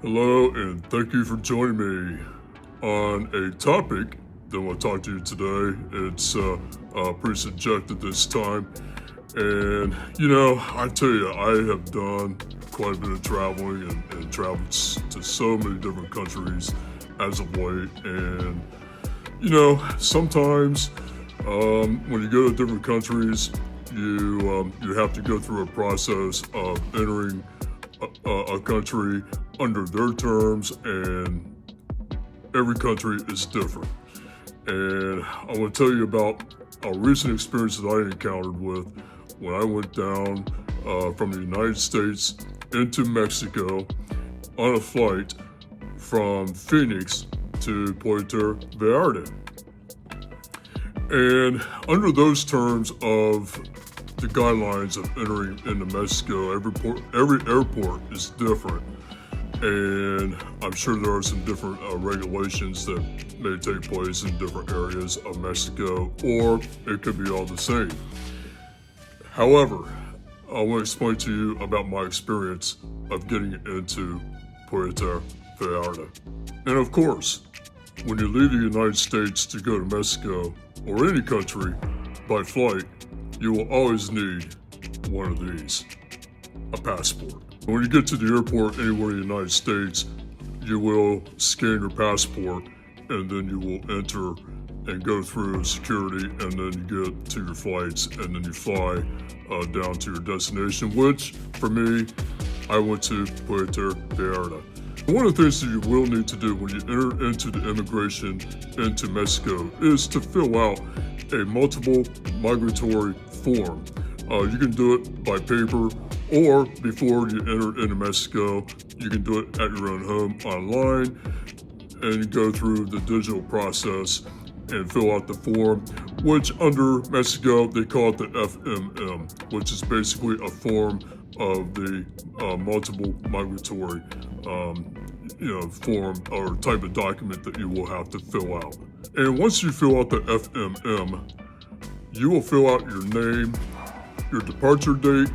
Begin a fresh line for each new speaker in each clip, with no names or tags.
Hello, and thank you for joining me on a topic that I want to talk to you today. It's pretty subjective this time. And, I tell you, I have done quite a bit of traveling and traveled to so many different countries as of late. And, sometimes when you go to different countries, you have to go through a process of entering a country under their terms, and every country is different. And I want to tell you about a recent experience that I encountered with when I went down from the United States into Mexico on a flight from Phoenix to Puerto Vallarta. And under those terms of the guidelines of entering into Mexico, every airport is different. And I'm sure there are some different regulations that may take place in different areas of Mexico, or it could be all the same. However, I want to explain to you about my experience of getting into Puerto Vallarta. And of course, when you leave the United States to go to Mexico or any country by flight, you will always need one of these, a passport. When you get to the airport anywhere in the United States, you will scan your passport, and then you will enter and go through security, and then you get to your flights, and then you fly down to your destination, which, for me, I went to Puerto Vallarta. One of the things that you will need to do when you enter into the immigration into Mexico is to fill out a multiple migratory form. You can do it by paper, or before you enter into Mexico, you can do it at your own home online and go through the digital process and fill out the form, which under Mexico they call it the FMM, which is basically a form of the multiple migratory form or type of document that you will have to fill out. And once you fill out the FMM, you will fill out your name, your departure date,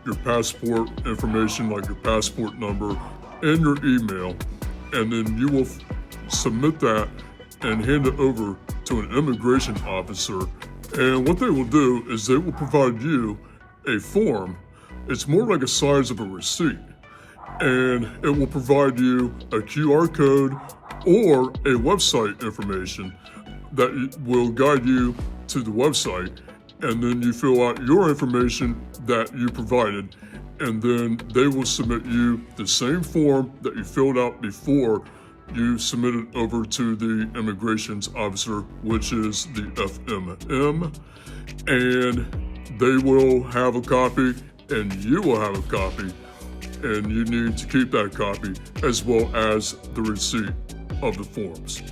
your passport information like your passport number, and your email, and then you will submit that and hand it over to an immigration officer. And what they will do is they will provide you a form. It's more like a size of a receipt, and it will provide you a QR code or a website information that will guide you to the website, and then you fill out your information that you provided, and then they will submit you the same form that you filled out before you submit it over to the immigrations officer, which is the FMM, and they will have a copy and you will have a copy, and you need to keep that copy as well as the receipt of the forms.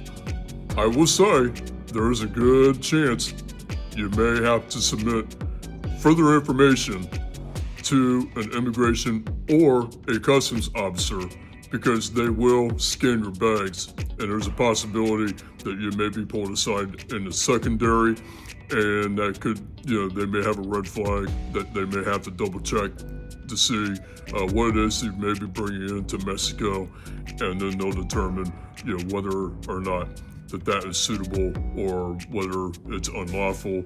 I will say there is a good chance you may have to submit further information to an immigration or a customs officer, because they will scan your bags, and there's a possibility that you may be pulled aside in the secondary, and that could, they may have a red flag that they may have to double check to see what it is you may be bringing into Mexico, and then they'll determine, whether or not that is suitable or whether it's unlawful.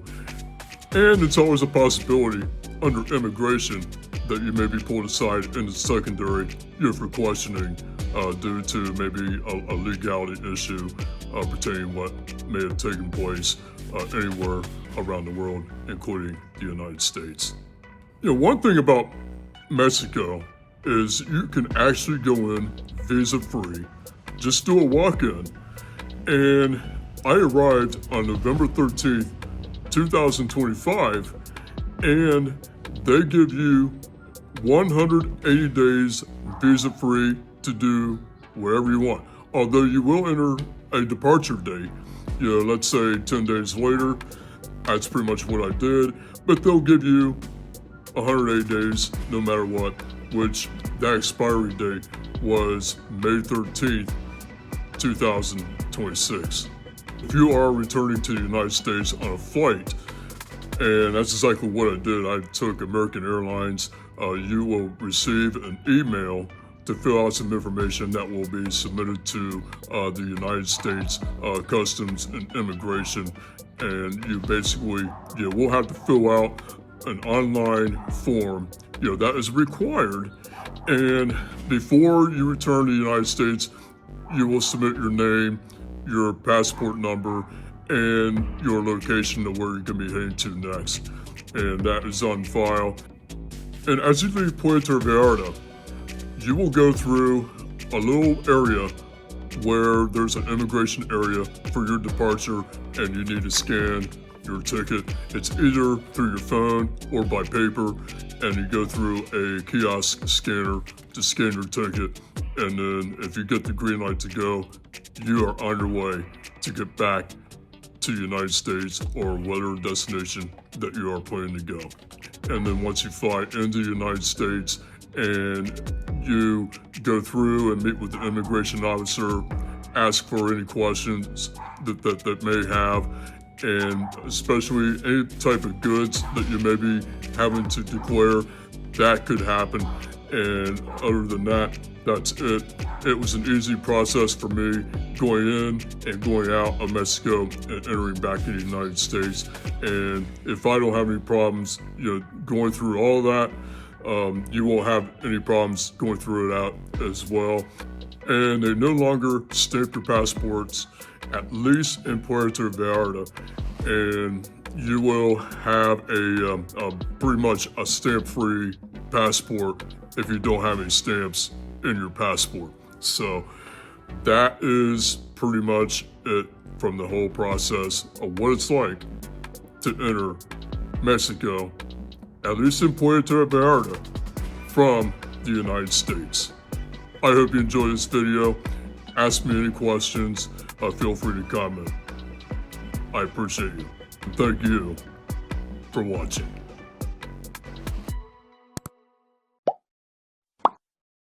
And it's always a possibility under immigration that you may be pulled aside in the secondary for questioning due to maybe a legality issue pertaining what may have taken place anywhere around the world, including the United States. One thing about Mexico is you can actually go in visa-free, just do a walk-in. And I arrived on November 13th, 2025, and they give you 180 days visa-free to do whatever you want. Although you will enter a departure date, let's say 10 days later. That's pretty much what I did. But they'll give you 180 days no matter what, which that expiry date was May 13th, 2026. If you are returning to the United States on a flight, and that's exactly what I did. I took American Airlines. You will receive an email to fill out some information that will be submitted to the United States Customs and Immigration. And you basically, will have to fill out an online form, that is required. And before you return to the United States, you will submit your name, your passport number, and your location of where you're going to be heading to next. And that is on file. And as you leave Puerto Vallarta, you will go through a little area where there's an immigration area for your departure, and you need to scan your ticket. It's either through your phone or by paper, and you go through a kiosk scanner to scan your ticket. And then if you get the green light to go, you are on your way to get back to the United States or whatever destination that you are planning to go. And then once you fly into the United States and you go through and meet with the immigration officer, ask for any questions that may have, and especially any type of goods that you may be having to declare, that could happen. And other than that, that's it. It was an easy process for me going in and going out of Mexico and entering back in the United States. And if I don't have any problems, going through all of that, you won't have any problems going through it out as well. And they no longer stamp your passports, at least in Puerto Vallarta. And you will have a pretty much a stamp-free passport if you don't have any stamps in your passport. So that is pretty much it from the whole process of what it's like to enter Mexico, at least in Puerto Vallarta, from the United States. I hope you enjoyed this video. Ask me any questions. Feel free to comment. I appreciate you. Thank you for watching.